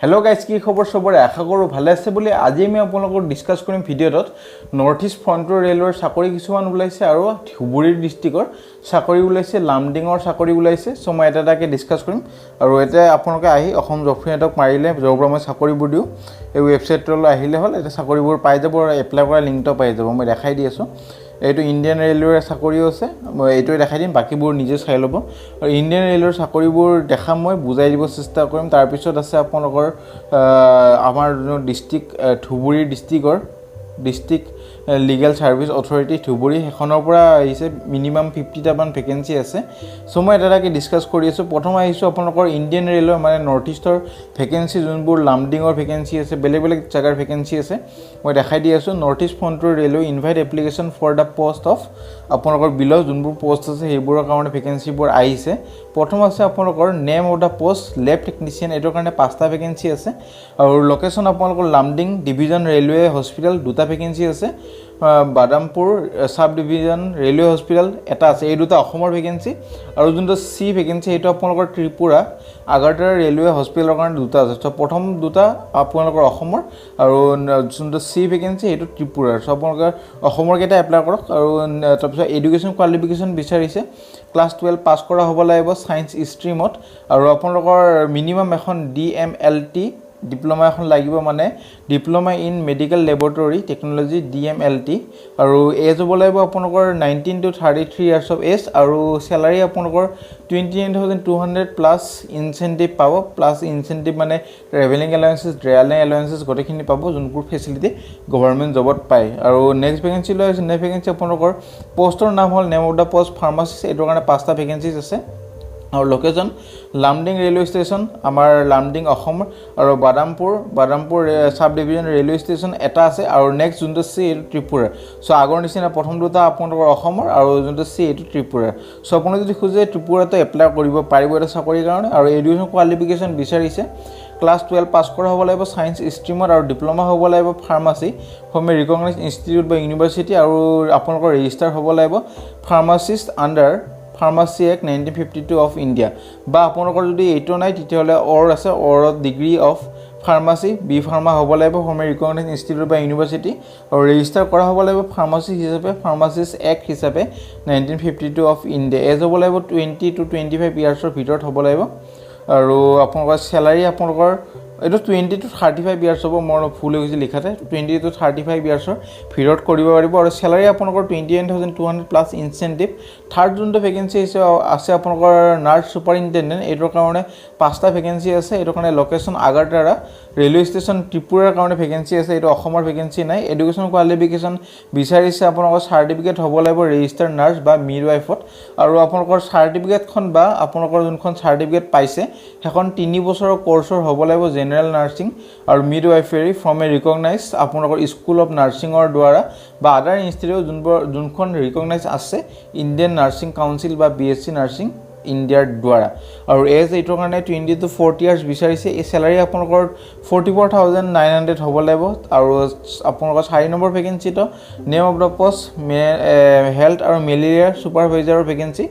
hello guys की खबर सबरे आशा करूँ भाले आछे बुली আজি मैं आपलोगोक डिस्कास करिम भिडिओत नर्थ इस्ट फ्रंटियर रेलवेर चाकरी किछुमान उलाइছে আৰু ধুবুৰী ডিস্ट्रिक्टर চাকৰি উলাইছে লামডিঙৰ চাকৰি উলাইছে সো মই এটাকে ডিসকাস কৰিম আৰু এটা আপোনালোকে আহি অসম জবফ্ৰেণ্ডক মাৰিলে জবৰ মই চাকৰিবোৰ দিও এই ৱেবছাইটলৈ আহিলে হল এটা চাকৰিবোৰ পাই যাব আৰু এপ্লাই কৰা লিংকটো পাই যাব মই দেখাই দি আছো এইটো ইন্ডিয়ান ৰেলৱেৰ চাকৰিও আছে মই এইটো দেখাই দিম বাকিবোৰ নিজে চাই ল'ব আৰু ইন্ডিয়ান ৰেলৱেৰ চাকৰিবোৰ দেখাম মই বুজাই দিব চেষ্টা কৰিম তাৰ পিছত আছে আপোনালোকৰ আমাৰ district Dhubri district legal service authority Dhubri হেখনৰ পৰা আহিছে মিনিমাম 50 টা মান ভ্যাকেন্সি আছে সো মই এটাকে ডিসকাস কৰি আছো প্ৰথম আহিছো আপোনালোকৰ ইন্ডিয়ান ৰেলৱে মানে নৰ্থ ইষ্টৰ ভ্যাকেন্সি যোনবোৰ লামডিঙৰ ভ্যাকেন্সি আছে বেলেগ জাগাৰ ভ্যাকেন্সি আছে মই দেখাই দি আছো North East Frontier Railway invite application for the post of আপোনালোকৰ বিলো যোনবোৰ পোষ্ট আছে সেইবোৰৰ কাৰণে ভ্যাকেন্সিবোৰ আহিছে প্ৰথম আছে আপোনালোকৰ name of the post lab technician এটোৰ কাৰণে 5টা ভ্যাকেন্সি আছে আৰু লোকেশন আপোনালোকৰ লামডিং ডিভিজন ৰেলৱে হস্পিটাল দুটা ভ্যাকেন্সি আছে Badarpur sub division railway hospital এটা আছে এই দুটা অসমৰ ভ্যাকেন্সি আৰু যোনটো সি ভ্যাকেন্সি এটা আপোনালোকৰ ত্ৰিপুৰা আগাৰতলা ৰেলৱে হস্পিটালৰ কাৰণে দুটা আছে তো প্ৰথম দুটা আপোনালোকৰ অসমৰ আৰু যোনটো সি ভ্যাকেন্সি এটা ত্ৰিপুৰাৰ সো আপোনালোকৰ অসমৰ কেটা এপ্লাই কৰক আৰু তাৰপিছত এডুকেশন কোৱালিফিকেশন বিচাৰিছে ক্লাস 12 পাস কৰা হ'ব লাগিব সায়েন্স ষ্ট্ৰীমত আৰু আপোনালোকৰ মিনিমাম এখন ডিএমএলটি ডিপ্লোমা এখন লাগিব মানে diploma in medical laboratory technology DMLT আৰু এজ হ'ব লাগিব আপোনালোকৰ 19 to 33 ইয়াৰ্স অফ এজ আৰু স্যালাৰি আপোনালোকৰ 29200 প্লাস ইনসেন্টিভ পাব প্লাস ইনসেন্টিভ মানে ট্ৰেভেলিং এলাউন্সেস ট্ৰেভেলিং এলাউন্সেস গটেখিনি পাব যোনবোৰ ফেসিলিটি গভৰ্ণমেন্ট জবত পায় আৰু নেক্সট ভ্যাকেন্সি লৈ আছে নেক্সট ভ্যাকেন্সি আপোনালোকৰ পোষ্টৰ নাম হল নেম অফ দা পোষ্ট ফাৰ্মাসিষ্ট এটোৰ কাৰণে 5টা ভ্যাকেন্সিজ আছে और लोकेशन लामडिंग रेलवे स्टेशन आमार लामडिंग अहोम और बादामपुर सब डिविजन रेलवे स्टेशन एटा आछे और नेक्स्ट जोंतो सि एटु त्रिपुरा सो आगर निसिना प्रथम दुटा आपनकर अहोमर और जोंतो सि एटु त्रिपुरा सो आपन जदि खुजे त्रिपुराते एप्लाई करिब पारिब एटा चाकरिर कारणे और एडुकेशन क्वालिफिकेशन বিচাৰিছে क्लास 12 पास কৰা হ'ব লাগিব সায়েন্স ষ্ট্ৰীমত আৰু ডিপ্লোমা হ'ব লাগিব ফাৰ্মাসি ফ্ৰম এ ৰিকগনাইজড ইনষ্টিটিউট বা ইউনিভাৰ্সিটি আৰু আপোনালোকৰ ৰেজিষ্টাৰ হ'ব লাগিব ফাৰ্মাসিষ্ট under Pharmacy Act 1952 of India বা আপোনালোকৰ যদি এইটো নাই তেতিয়াহলে অৰ আছে অৰত ডিগ্ৰী অফ ফাৰ্মাসি বি ফাৰ্মা হ'ব লাগিব ফ্ৰম এ ৰিকগনাইজড ইনষ্টিটিউট বা ইউনিভাৰ্সিটি আৰু ৰেজিষ্টাৰ কৰা হ'ব লাগিব ফাৰ্মাসি হিচাপে ফাৰ্মাসিষ্ট এক্ট হিচাপে 1952 অফ ইণ্ডিয়া এজ হ'ব লাগিব 20 to 25 ইয়াৰ্ছৰ ভিতৰত হ'ব লাগিব আৰু আপোনালোকৰ স্যালাৰি আপোনালোকৰ এটো 20 to 35 ইয়াৰ্ছ হ'ব মোৰ ফুল হৈ লিখাতে 20 to 35 ইয়াৰ্ছৰ ভিতৰত কৰিব পাৰিব আৰু স্যালাৰি আপোনালোকৰ 29200 প্লাস ইনসেন্টিভ থাৰ্ড যোনটো ভ্যাকেন্সি আছে আপোনালোকৰ নাৰ্ছ সুপাৰিনটেন্ডেন্ট এটোৰ কাৰণে 5টা ভ্যাকেন্সি আছে এটোৰ কাৰণে লোকেশন আগাৰতলা ৰেলৱে ষ্টেচন ত্ৰিপুৰাৰ কাৰণে ভ্যাকেন্সি আছে এটো অসমৰ ভ্যাকেন্সি নাই এডুকেশন কোৱালিফিকেশন বিচাৰিছে আপোনালোকৰ সাৰ্টিফিকেট হ'ব লাগিব ৰেজিষ্টাৰ নাৰ্ছ বা মিডৱাইফত আৰু আপোনালোকৰ সাৰ্টিফিকেটখন বা আপোনালোকৰ যোনখন সাৰ্টিফিকেট পাইছে হেখন 3 বছৰৰ কোৰ্ছৰ হ'ব লাগিব জেনেৰেল নাৰ্ছিং আৰু মিডৱাইফাৰী ফ্ৰম এ ৰিকগনাইজড আপোনালোকৰ স্কুল অফ নাৰ্ছিঙৰ দ্বাৰা বা আদাৰ ইনষ্টিটিউট যোনখন ৰিকগনাইজ আছে ইণ্ডিয়ান নাৰ্ছিং কাউন্সিল বা বিএসসি নাৰ্ছিং ইণ্ডিয়াৰ দ্বাৰা আৰু এজ এইটোৰ কাৰণে 20 to 40 ইয়াৰ্ছ বিচাৰিছে এই স্যালাৰি আপোনালোকৰ 44900 হ'ব লাগিব আৰু আপোনালোকৰ 4 নম্বৰ ভ্যাকেন্সিটো name of the post health আৰু মেলেৰিয়া সুপাৰভাইজাৰৰ ভ্যাকেন্সি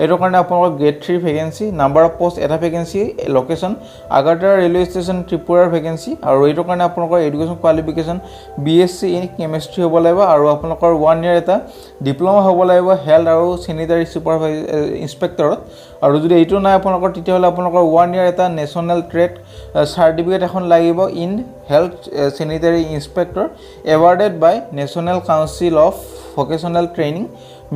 এটোৰ কাৰণে আপোনালোকৰ grade 3 vacancy number of post এটা vacancy location Agartala railway station ত্ৰিপুৰাৰ ভ্যাকেন্সি আৰু এইটোৰ কাৰণে আপোনালোকৰ education qualification BSc in chemistry হ'ব লাগিব আৰু আপোনালোকৰ 1 ইয়াৰ এটা ডিপ্লোমা হ'ব লাগিব হেল্থ আৰু স্যানিটাৰী সুপাৰভাইজাৰ ইনস্পেক্টৰত আৰু যদি এইটো নাই আপোনালোকৰ তেতিয়াহলে আপোনালোকৰ 1 ইয়াৰ এটা নেশনাল ট্ৰেড সাৰ্টিফিকেট এখন লাগিব in health sanitary inspector awarded by national council of vocational training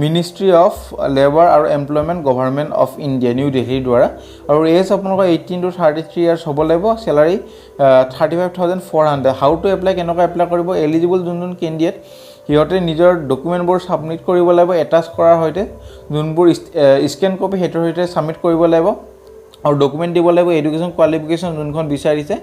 ministry of labour আৰু employment government of India new দিল্লীৰ দ্বাৰা আৰু এজ আপোনালোকৰ 18 to 33 ইয়াৰ্ছ হ'ব লাগিব স্যালাৰি 35400 হাউ টু এপ্লাই কেনেকৈ এপ্লাই কৰিব এলিজিবল যোনজন কেণ্ডিডেট হিয়তে নিজৰ ডকুমেন্টবোৰ সাবমিট কৰিব লাগিব এটাচ কৰাৰ হৈতে যোনবোৰ স্ক্যান কপি হেতৰ হৈতে সাবমিট কৰিব লাগিব और डकुमेंट দিব লাগিব এডুকেশন কোৱালিফিকেশন যোনখন বিচাৰিছে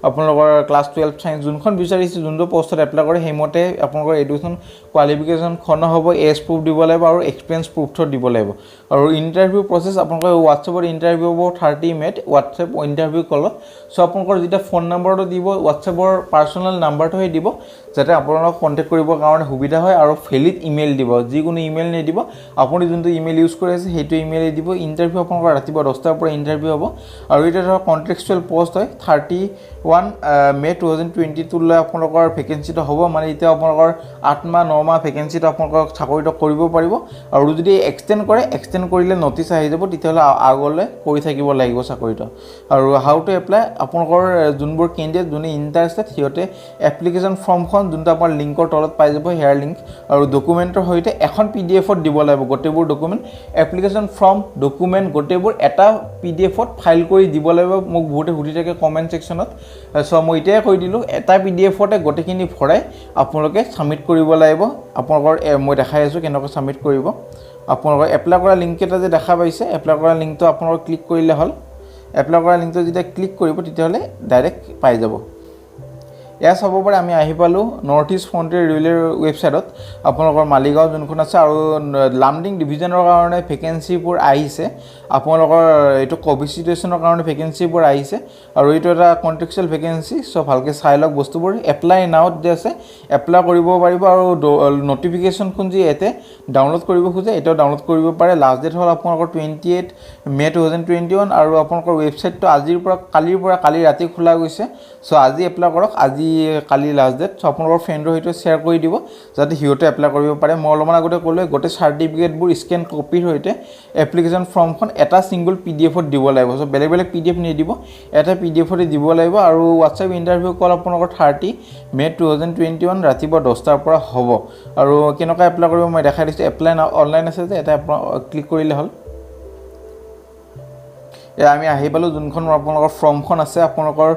আপোনালোকৰ ক্লাস 12 সায়েন্স যোনখন বিচাৰিছে যোনটো পোষ্টত এপ্লাই কৰে হেমতে আপোনালোকৰ এডুকেশন কোৱালিফিকেশন খন হ'ব এজ প্ৰুফ দিব লাগিব আৰু এক্সপেৰিয়েন্স প্ৰুফটো দিব লাগিব আৰু ইন্টাৰভিউ প্ৰসেস আপোনালোকৰ WhatsAppৰ ইন্টাৰভিউ হ'ব 30 মিনিট WhatsApp ইন্টাৰভিউ কল সো আপোনালোকৰ যেটা ফোন নম্বৰটো দিব WhatsAppৰ পাৰ্সোনাল নম্বৰটোহে দিব যাতে আপোনালোকক কন্টাক্ট কৰিবৰ কাৰণে সুবিধা হয় আৰু ফেলিত ইমেইল দিব যিকোনো ইমেইল নিদিব আপুনি যোনটো ইমেইল ইউজ কৰি আছে হেতু ইমেইল দিব ইন্টাৰভিউ আপোনালোকৰ ৰাতিপুৱা 10টাৰ পৰা ইন্টাৰভিউ হ'ব আৰু এটা ধৰক কন্ট্ৰেকচুৱেল পোষ্ট হয় 31 মে 2022 লৈ আপোনালোকৰ ভেকেন্সিটো হ'ব মানে এতিয়া আপোনালোকৰ 8 মাহ 9 মাহ ভেকেন্সিটো আপোনালোকৰ চাকৰিটো কৰিব পাৰিব আৰু যদি এক্সটেন্ড কৰিলে নটিচ আহি যাব তেতিয়াহ'লে আগলৈ কৰি থাকিব লাগিব চাকৰিটো আৰু হাউ টু এপ্লাই আপোনালোকৰ যোনবোৰ কেণ্ডিডেট যোনে ইণ্টাৰেষ্টেড সিহঁতে এপ্লিকেশ্যন ফৰ্মখন যোনটো আপোনাৰ লিংকৰ তলত পাই যাব হেয়াৰ লিংক আৰু ডকুমেণ্টৰ সৈতে এখন পিডিএফত দিব লাগিব গোটেইবোৰ ডকুমেণ্ট এপ্লিকেশ্যন ফৰ্ম ডকুমেণ্ট গোটেইবোৰ এটা পিডিএফত ফাইল কৰি দিব লাগিব মোক বহুতে সুধি থাকে কমেণ্ট ছেকশ্যনত সো মই এতিয়াই কৈ দিলোঁ এটা পিডিএফতে গোটেইখিনি ভৰাই আপোনালোকে ছাবমিট কৰিব লাগিব আপোনালোকৰ মই দেখাই আছোঁ কেনেকৈ ছাবমিট কৰিব আপোনালোকৰ এপ্লাই কৰা লিংক এটা যে দেখা পাইছে এপ্লাই কৰা লিংকটো আপোনালোকে ক্লিক কৰিলে হ'ল এপ্লাই কৰা লিংকটো যেতিয়া ক্লিক কৰিব তেতিয়াহ'লে ডাইৰেক্ট পাই যাব এয়া চাব পাৰে আমি আহি পালোঁ নৰ্থ ইষ্ট ফ্ৰণ্টিয়াৰ ৰেলৱেৰ ৱেবছাইটত আপোনালোকৰ মালিগাঁও যোনখন আছে আৰু লামডিং ডিভিজনৰ কাৰণে ভেকেঞ্চিবোৰ আহিছে আপোনালোকৰ এইটো ক'ভিড চিটুৱেশ্যনৰ কাৰণে ভেকেঞ্চিবোৰ আহিছে আৰু এইটো এটা কণ্ট্ৰেকচুৱেল ভেকেঞ্চি চ' ভালকৈ চাই লওক বস্তুবোৰ এপ্লাই নাওত যে আছে এপ্লাই কৰিব পাৰিব আৰু নটিফিকেশ্যনখন যি ইয়াতে ডাউনলোড কৰিব খোজে এতিয়াও ডাউনলোড কৰিব পাৰে লাষ্ট ডেট হ'ল আপোনালোকৰ 28 মে 2021 আৰু আপোনালোকৰ ৱেবছাইটটো কালিৰ পৰা কালি ৰাতি খোলা গৈছে চ' আজি এপ্লাই কৰক আজি কালি লাষ্ট ডেট চ' আপোনালোকৰ ফ্ৰেণ্ডৰ সৈতে শ্বেয়াৰ কৰি দিব যাতে সিহঁতে এপ্লাই কৰিব পাৰে মই অলপমান আগতে ক'লোৱে গোটেই চাৰ্টিফিকেটবোৰ স্কেন কপিৰ সৈতে এপ্লিকেশ্যন ফৰ্মখন এটা ছিংগল পিডিএফত দিব লাগিব চ' বেলেগ পিডিএফ নিদিব এটা পিডিএফতে দিব লাগিব আৰু হোৱাটছএপ ইণ্টাৰভিউ কল আপোনালোকৰ 30 মে 2021 ৰাতিপুৱা 10টাৰ পৰা হ'ব আৰু কেনেকৈ এপ্লাই কৰিব মই দেখাই দিছোঁ এপ্লাই অনলাইন আছে যে এটা ক্লিক কৰিলে হ'ল আমি আহি পালোঁ যোনখন আপোনালোকৰ ফৰ্মখন আছে আপোনালোকৰ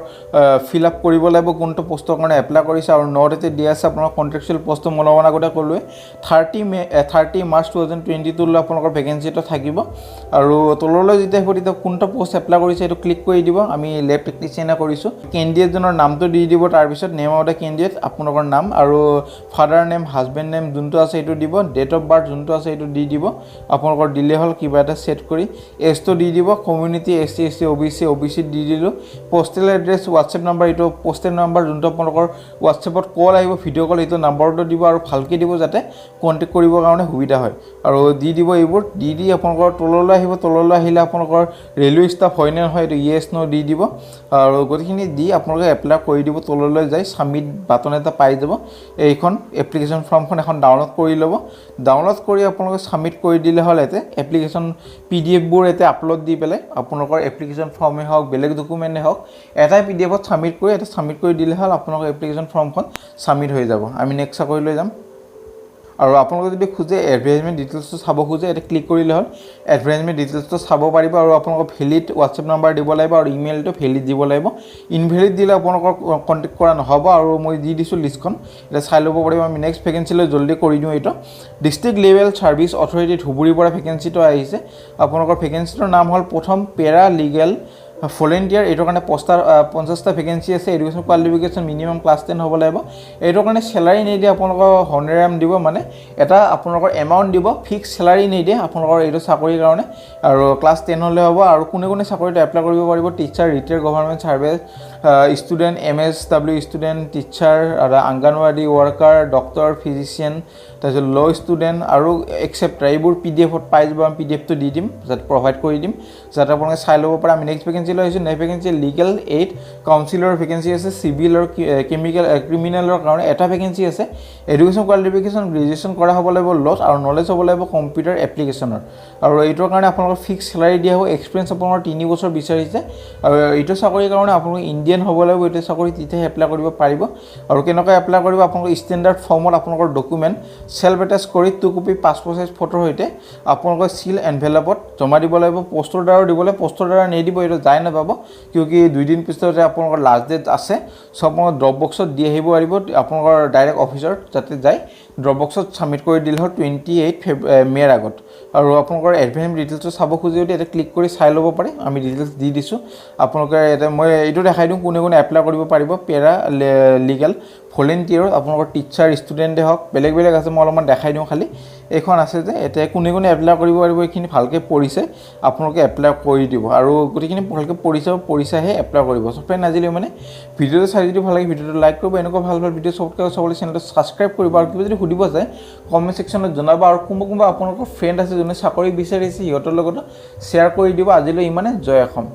ফিল আপ কৰিব লাগিব কোনটো পোষ্টৰ কাৰণে এপ্লাই কৰিছে আৰু নটতে দিয়া আছে আপোনাৰ কণ্ট্ৰেকচুৱেল পোষ্টটো মই অলপমান আগতে ক'লোৱে 30 মাৰ্চ 2022 লৈ আপোনালোকৰ ভেকেঞ্চিটো থাকিব আৰু তললৈ যেতিয়া আহিব তেতিয়া কোনটো পোষ্ট এপ্লাই কৰিছে এইটো ক্লিক কৰি দিব আমি লেব টেকনিচিয়ানে কৰিছোঁ কেণ্ডিডেটজনৰ নামটো দি দিব তাৰপিছত নেম অফ দ্য কেণ্ডিডেট আপোনালোকৰ নাম আৰু ফাদাৰ নেম হাজবেণ্ড নেম যোনটো আছে এইটো দিব ডেট অফ বাৰ্থ যোনটো আছে এইটো দি দিব আপোনালোকৰ দিলে হ'ল কিবা এটা ছেট কৰি এজটো দি দিব কমিউনিটি SC OBC দি দিলোঁ পোষ্টেল এড্ৰেছ হোৱাটছএপ নাম্বাৰ এইটো পোষ্টেল নাম্বাৰ যোনটো আপোনালোকৰ হোৱাটছএপত কল আহিব ভিডিঅ' কল এইটো নাম্বাৰটো দিব আৰু ভালকৈ দিব যাতে কণ্টেক্ট কৰিবৰ কাৰণে সুবিধা হয় আৰু দি দিব এইবোৰ দি আপোনালোকৰ তললৈ আহিব তললৈ আহিলে আপোনালোকৰ ৰেলৱে ষ্টাফ হয় নে নহয় এইটো য়েছ ন' দি দিব আৰু গোটেইখিনি দি আপোনালোকে এপ্লাই কৰি দিব তললৈ যাই ছাবমিট বাটন এটা পাই যাব এইখন এপ্লিকেশ্যন ফৰ্মখন এখন ডাউনলোড কৰি ল'ব ডাউনলোড কৰি আপোনালোকে ছাবমিট কৰি দিলে হ'ল ইয়াতে এপ্লিকেশ্যন পিডিএফবোৰ ইয়াতে আপলোড দি পেলাই আপোনালোকৰ এপ্লিকেশ্যন ফৰ্মে হওক বেলেগ ডকুমেণ্টেই হওক এটাই পিডিএফত ছাবমিট কৰি দিলে হ'ল আপোনালোকৰ এপ্লিকেশ্যন ফৰ্মখন ছাবমিট হৈ যাব আমি নেক্সট চাকৰিলৈ যাম আৰু আপোনালোকে যদি খোজে এডভাৰটাইজমেণ্ট ডিটেইলছটো চাব খোজে এটা ক্লিক কৰিলে হ'ল এডভাৰটাইজমেণ্ট ডিটেইলছটো চাব পাৰিব আৰু আপোনালোকৰ ভেলিড হোৱাটছএপ নাম্বাৰ দিব লাগিব আৰু ইমেইলটো ভেলিড দিব লাগিব ইনভেলিড দিলে আপোনালোকৰ কণ্টেক্ট কৰা নহ'ব আৰু মই দি দিছোঁ লিষ্টখন এতিয়া চাই ল'ব পাৰিব আমি নেক্সট ভেকেঞ্চিলৈ জল্দি কৰি দিওঁ এইটো ডিষ্ট্ৰিক্ট লেভেল ছাৰ্ভিচ অথৰিটি ধুবুৰীৰ পৰা ভেকেঞ্চিটো আহিছে আপোনালোকৰ ভেকেঞ্চিটোৰ নাম হ'ল প্ৰথম পেৰা লিগেল ভলেণ্টিয়াৰ এইটোৰ কাৰণে 50টা ভেকেঞ্চি আছে এডুকেশ্যন কোৱালিফিকেশ্যন মিনিমাম ক্লাছ 10 হ'ব লাগিব এইটোৰ কাৰণে চেলাৰী নিদিয়ে আপোনালোকৰ হনেৰাম দিব মানে এটা আপোনালোকৰ এমাউণ্ট দিব ফিক্স চেলাৰী নিদিয়ে আপোনালোকৰ এইটো চাকৰিৰ কাৰণে আৰু ক্লাছ 10 হ'লে হ'ব আৰু কোনে চাকৰিটো এপ্লাই কৰিব পাৰিব teacher retired government service student MSW student teacher আৰু অংগনৱাড়ী ৱৰ্কাৰ ডক্তৰ ফিজিচিয়ান তাৰপিছত ল ষ্টুডেণ্ট আৰু এক্সেপ্ট এইবোৰ পিডিএফত পাই যাব আমি পিডিএফটো দি দিম যাতে প্ৰভাইড কৰি দিম যাতে আপোনালোকে চাই ল'ব পাৰে আমি নেক্সট ভেকেঞ্চি লৈ আহিছোঁ নেক্সট ভেকেঞ্চি লিগেল এইড কাউন্সিলৰ ভেকেঞ্চি আছে চিভিল আৰু ক্ৰিমিনেলৰ কাৰণে এটা ভেকেঞ্চি আছে এডুকেশ্যন কোৱালিফিকেশ্যন গ্ৰেজুৱেশ্যন কৰা হ'ব লাগিব লছ আৰু নলেজ হ'ব লাগিব কম্পিউটাৰ এপ্লিকেশ্যনৰ আৰু এইটোৰ কাৰণে আপোনালোকৰ ফিক্স চেলাৰী দিয়া হ'ব এক্সপিৰিয়েঞ্চ আপোনালোকৰ 3 বছৰ বিচাৰিছে আৰু এইটো চাকৰিৰ কাৰণে আপোনালোক ইণ্ডিয়ান হ'ব লাগিব এইটো চাকৰি তেতিয়াহে এপ্লাই কৰিব পাৰিব আৰু কেনেকৈ এপ্লাই কৰিব আপোনালোকৰ ষ্টেণ্ডাৰ্ড ফৰ্মত আপোনালোকৰ ডকুমেণ্ট সেলফ এটাচ কৰি 2 কপি পাছপোৰ্ট সাইজ ফটোৰ সৈতে আপোনালোকৰ সিল এনভেলপত জমা দিব লাগিব পোষ্টৰ দ্বাৰা দিবলৈ পোষ্টৰ দ্বাৰা নিদিব এইটো যাই নাপাব কিউকি 2 দিন পিছতে আপোনালোকৰ লাষ্ট ডেট আছে সব আপোনালোকৰ ড্ৰপ বক্সত দি আহিব পাৰিব আপোনালোকৰ ডাইৰেক্ট অফিচৰ যাতে যাই ড্ৰপ বক্সত সাবমিট কৰি দিলে হ'ল 28 মেৰ আগত আৰু আপোনালোকৰ এডভান্স ডিটেইলছটো চাব খুজিলে এটা ক্লিক কৰি চাই ল'ব পাৰে আমি ডিটেইলছ দি দিছোঁ আপোনালোকে এটা মই এইটো দেখাই দিওঁ কোনে এপ্লাই কৰিব পাৰিব পেৰা লিগেল ভলেণ্টিয়াৰ আপোনালোকৰ টিচাৰ ষ্টুডেণ্টে হওক বেলেগ আছে মই অলপমান দেখাই দিওঁ খালি এইখন আছে যে এতিয়া কোনে এপ্লাই কৰিব পাৰিব এইখিনি ভালকৈ পঢ়িছে আপোনালোকে এপ্লাই কৰি দিব আৰু গোটেইখিনি ভালকৈ পঢ়িছেহে এপ্লাই কৰিব সো ফ্ৰেণ্ড আজিলৈ মানে ভিডিঅ'টো চাই যদি ভাল লাগে ভিডিঅ'টো লাইক কৰিব এনেকুৱা ভাল ভিডিঅ' চবতকৈ চাবলৈ চেনেলটো ছাবস্ক্ৰাইব কৰিব আৰু কিবা যদি সুধিব যায় কমেণ্ট ছেকশ্যনত জনাব আৰু কোনোবা আপোনালোকৰ ফ্ৰেণ্ড আছে যোনে চাকৰি বিচাৰিছে সিহঁতৰ লগতো শ্বেয়াৰ কৰি দিব আজিলৈ ইমানে জয় অসম